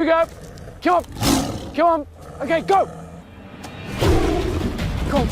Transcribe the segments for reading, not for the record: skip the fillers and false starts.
we go. Come on. Come on. Okay, go. Come on.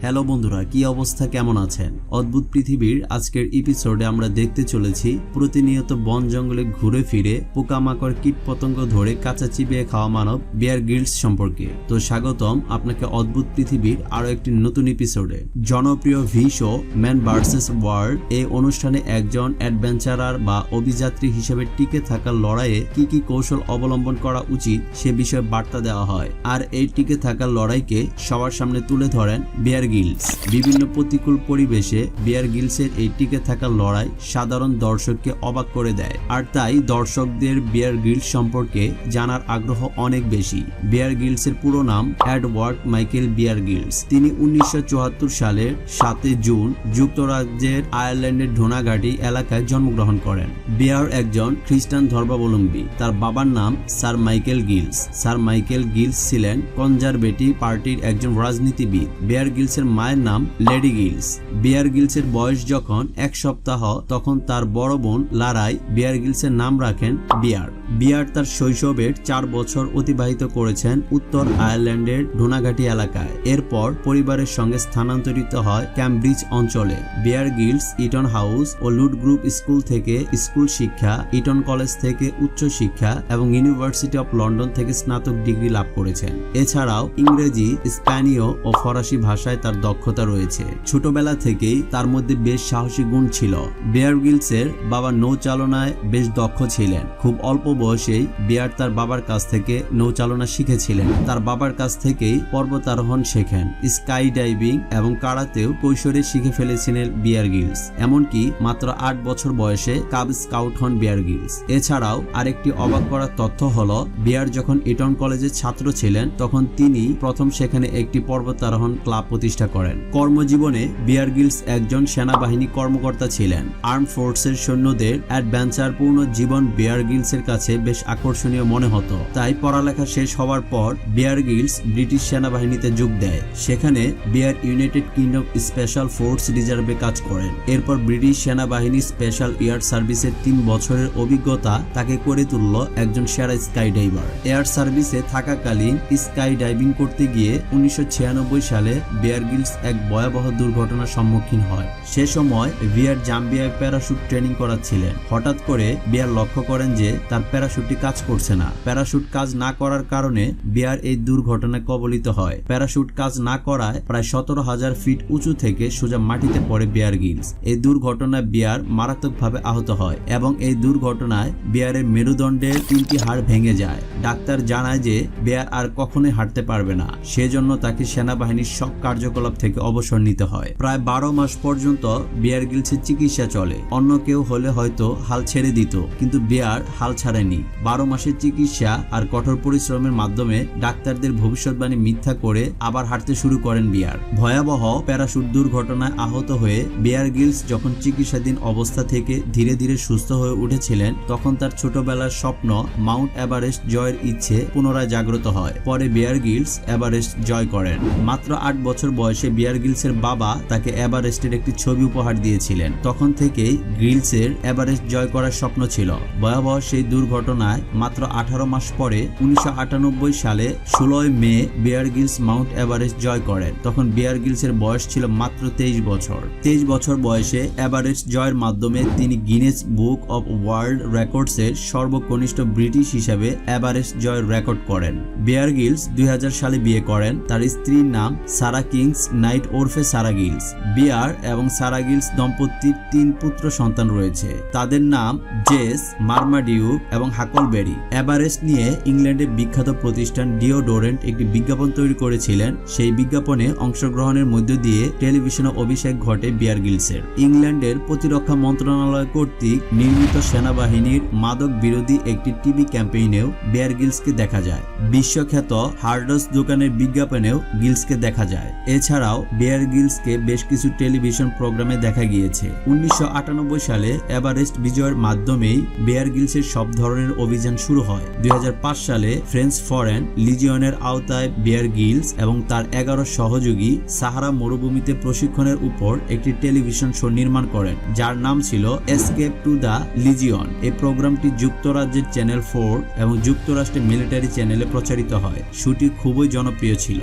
Hello বন্ধুরা, কি অবস্থা, কেমন আছেন? অদ্ভুত পৃথিবীর আজকের এপিসোডে আমরা দেখতে চলেছি প্রতিনিয়ত বন জঙ্গলে ঘুরে ফিরে পোকামাকড় কীটপতঙ্গ ধরে কাঁচা চিবিয়ে খাওয়া মানব বিয়ার গ্রিলস সম্পর্কে। তো স্বাগতম আপনাকে অদ্ভুত পৃথিবীর আরো একটি নতুন এপিসোডে। জনপ্রিয় V show man versus world এই অনুষ্ঠানে একজন অ্যাডভেঞ্চারার বা অভিযাত্রী হিসেবে টিকে থাকার লড়াইয়ে কি কি কৌশল অবলম্বন করা উচিত সে বিষয়ে বার্তা দেওয়া হয়। আর এই টিকে থাকার লড়াইকে সবার সামনে তুলে ধরেন বিয়ার গ্রিলস। বিভিন্ন প্রতিকূল পরিবেশে বিয়ার গ্রিলসের এই টিকে থাকার লড়াই সাধারণ দর্শককে অবাক করে দেয়, আর তাই দর্শকদের বিয়ার গ্রিলস সম্পর্কে জানার আগ্রহ অনেক বেশি। বিয়ার গ্রিলসের পুরো নাম এডওয়ার্ড মাইকেল বিয়ার গ্রিলস। তিনি 1974 সালের 7 জুন যুক্তরাজ্যের আয়ারল্যান্ডের ঢোনাঘাটি এলাকায় জন্মগ্রহণ করেন। বিয়ার একজন খ্রিস্টান ধর্মাবলম্বী। তার বাবার নাম sir Michael Giles. Sir Michael Giles ছিলেন কনজারভেটিভ পার্টির একজন রাজনীতিবিদ। বিয়ার গ্রিলসের মায়ের নাম লেডি গিলস। বিয়ার গিলসের বয়স যখন 1 সপ্তাহ তখন তার বড় বোন লারাই বিয়ার গিলসের নাম রাখেন বিয়ার। বিয়ার তার শৈশবের 4 বছর অতিবাহিত করেছেন উত্তর আয়ারল্যান্ডের ঢোনাঘাটি এলাকায়। এরপর পরিবারের সঙ্গে স্থানান্তরিত হয় ক্যামব্রিজ অঞ্চলে। বিয়ার গিলস ইটন হাউস ও লুড গ্রুপ স্কুল থেকে স্কুল শিক্ষা, ইটন কলেজ থেকে উচ্চ শিক্ষা এবং ইউনিভার্সিটি অফ লন্ডন থেকে স্নাতক ডিগ্রি লাভ করেছেন। এছাড়াও ইংরেজি, স্প্যানীয় ও ফরাসি ভাষায় তার দক্ষতা রয়েছে। ছোটবেলা থেকেই তার মধ্যে বেশ সাহসী গুণ ছিল। বিয়ার গ্রিলসের বাবা নৌচালনায় বেশ দক্ষ ছিলেন। খুব অল্প বয়সেই বিয়ার তার বাবার কাছ থেকে নৌচালনা শিখেছিলেন। তার বাবার কাছ থেকেই পর্বতারোহণ শেখেন। স্কাই ডাইভিং এবং কারাতেও কৈশোরে শিখে ফেলেছিলেন বিয়ার গ্রিলস। এমনকি মাত্র 8 বছর বয়সে কাব স্কাউট হন বিয়ার গ্রিলস। এছাড়াও আরেকটি অবাক করার তথ্য হলো, বিয়ার যখন ইটন কলেজের ছাত্র ছিলেন তখন তিনি প্রথম সেখানে একটি পর্বতারোহণ ক্লাব প্রতিষ্ঠা করেন। কর্মজীবনে বিয়ার গ্রিলস একজন সেনাবাহিনী কর্মকর্তা ছিলেন। আর্ম ফোর্সের সৈন্যদের অ্যাডভেঞ্চারপূর্ণ জীবন বিয়ার গ্রিলসের কাছে বেশ আকর্ষণীয় মনে হতো। তাই পড়ালেখা শেষ হওয়ার পর বিয়ার গ্রিলস ব্রিটিশ সেনাবাহিনীতে যোগ দেয়। সেখানে বিয়ার ইউনাইটেড কিংডম স্পেশাল ফোর্স রিজার্ভে কাজ করেন। এরপর ব্রিটিশ সেনাবাহিনী স্পেশাল এয়ার সার্ভিসের 3 বছরের অভিজ্ঞতা তাকে করে তুলল একজন সেরা স্কাই ডাইভার। এয়ার সার্ভিসে থাকাকালীন স্কাই ডাইভিং করতে গিয়ে 1996 সালে বিয়ার গ্রিলস এক ভয়াবহ দুর্ঘটনার সম্মুখীন হয়। সে সময় বিয়ার জাম্বিয়ায় প্যারাশুট ট্রেনিং করাচ্ছিলেন। হঠাৎ করে বিয়ার লক্ষ্য করেন যে তার প্যারাশুটটি কাজ করছে না। প্যারাশুট কাজ না করার কারণে বিয়ার এই দুর্ঘটনায় কবলিত হয়। প্যারাশুট কাজ না করায় প্রায় 17,000 ফিট উঁচু থেকে সোজা মাটিতে পড়ে বিয়ার গ্রিলস। এই দুর্ঘটনায় বিয়ার মারাত্মকভাবে আহত হয় এবং এই দুর্ঘটনায় বিয়ারের মেরুদণ্ডের 3টি হাড় ভেঙে যায়। ডাক্তার জানায় যে বিয়ার আর কখনোই হাঁটতে পারবে না। সেজন্য তাকে সেনাবাহিনীর সব কার্যকলাপ থেকে অবসর নিতে হয়। প্রায় 12 মাস পর্যন্ত বিয়ার গ্রিলসের চিকিৎসা চলে। অন্য কেউ হলে হয়তো হাল ছেড়ে দিত, কিন্তু বিয়ার হাল ছাড়েনি। 12 মাসের চিকিৎসা আর কঠোর পরিশ্রমের মাধ্যমে ডাক্তারদের ভবিষ্যৎবাণী মিথ্যা করে আবার হাঁটতে শুরু করেন বিয়ার। ভয়াবহ প্যারাশুট দুর্ঘটনায় আহত হয়ে বিয়ার গ্রিলস যখন চিকিৎসাধীন অবস্থা থেকে ধীরে ধীরে সুস্থ হয়ে উঠেছিলেন তখন তার ছোটবেলার স্বপ্ন মাউন্ট এভারেস্ট জয়ের ইচ্ছে পুনরায় জাগ্রত হয়। পরে বিয়ার গ্রিলস এভারেস্ট জয় করেন। মাত্র 8 বছর বয়সে বিয়ার গ্রিলসের বাবা তাকে এভারেস্টের একটি ছবি উপহার দিয়েছিলেন। তখন থেকেই গ্রিলসের এভারেস্ট জয় করার স্বপ্ন ছিল। ভয়াবহ সেই দুর্ঘটনায় মাত্র 18 মাস পরে 1998 সালে 16 মে বিয়ার গ্রিলস মাউন্ট এভারেস্ট জয় করেন। তখন বিয়ার গ্রিলসের বয়স ছিল মাত্র 23 বছর। 23 বছর বয়সে এভারেস্ট জয়ের মাধ্যমে তিনি গিনেস বুক অব ওয়ার্ল্ড রেকর্ডসের সর্বকনিষ্ঠ ব্রিটিশ হিসেবে এভারেস্ট জয়ের রেকর্ড করেন। বিয়ার গ্রিলস 2000 সালে বিয়ে করেন। তার স্ত্রীর নাম সারা কিংস নাইট ওরফে সারা গিলস। বিয়ার এবং সারা গিলস দম্পতির 3 পুত্র সন্তান রয়েছে। তাদের নাম জেস, মার্মাডিউক এবং হাকলবেরি। এভারেস্ট নিয়ে ইংল্যান্ডের বিখ্যাত প্রতিষ্ঠান ডিওডোরেন্ট একটি বিজ্ঞাপন তৈরি করেছিলেন। সেই বিজ্ঞাপনে অংশগ্রহণের মধ্য দিয়ে টেলিভিশনে অভিষেক ঘটে বিয়ার গ্রিলসের। ইংল্যান্ডের প্রতিরক্ষা মন্ত্রণালয় কর্তৃক নির্মিত সেনাবাহিনীর মাদক বিরোধী একটি টিভি ক্যাম্পেইনেও বিয়ার গ্রিলসকে দেখা যায়। বিশ্বখ্যাত হার্ডস দোকানের বিজ্ঞাপনেও গিলসকে দেখা যায়। এছাড়াও বিয়ার গ্রিলসকে বেশ কিছু টেলিভিশন প্রোগ্রামে দেখা গিয়েছে। 1998 সালে এভারেস্ট বিজয়ের মাধ্যমেই বিয়ার গ্রিলসের সব ধরনের ধরনের অভিযান শুরু হয়। 2005 সালে ফ্রেঞ্চ ফরেন লিজিয়নের আওতায় বিয়ার গিলস এবং তার 11 সহযোগী সাহারা মরুভূমিতে প্রশিক্ষণের উপর একটি টেলিভিশন শো নির্মাণ করেন, যার নাম ছিল এসকেপ টু দ্য লিজিয়ন। এই প্রোগ্রামটি যুক্তরাজ্যের চ্যানেল 4 এবং যুক্তরাষ্ট্রের মিলিটারি চ্যানেলে প্রচারিত হয়। শোটি খুবই জনপ্রিয় ছিল।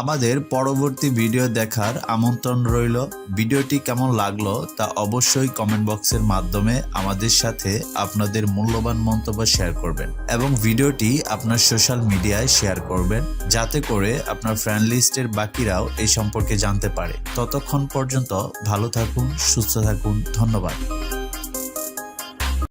আমাদের পরবর্তী ভিডিও দেখার আমন্ত্রণ রইল। ভিডিওটি কেমন লাগলো তা অবশ্যই কমেন্ট বক্সের মাধ্যমে আমাদের সাথে আপনাদের মূল্যবান মন্তব্য শেয়ার করবেন এবং ভিডিওটি আপনার সোশ্যাল মিডিয়ায় শেয়ার করবেন, যাতে করে আপনার ফ্রেন্ড লিস্টের বাকিরাও এই সম্পর্কে জানতে পারে। ততক্ষণ পর্যন্ত ভালো থাকুন, সুস্থ থাকুন। ধন্যবাদ।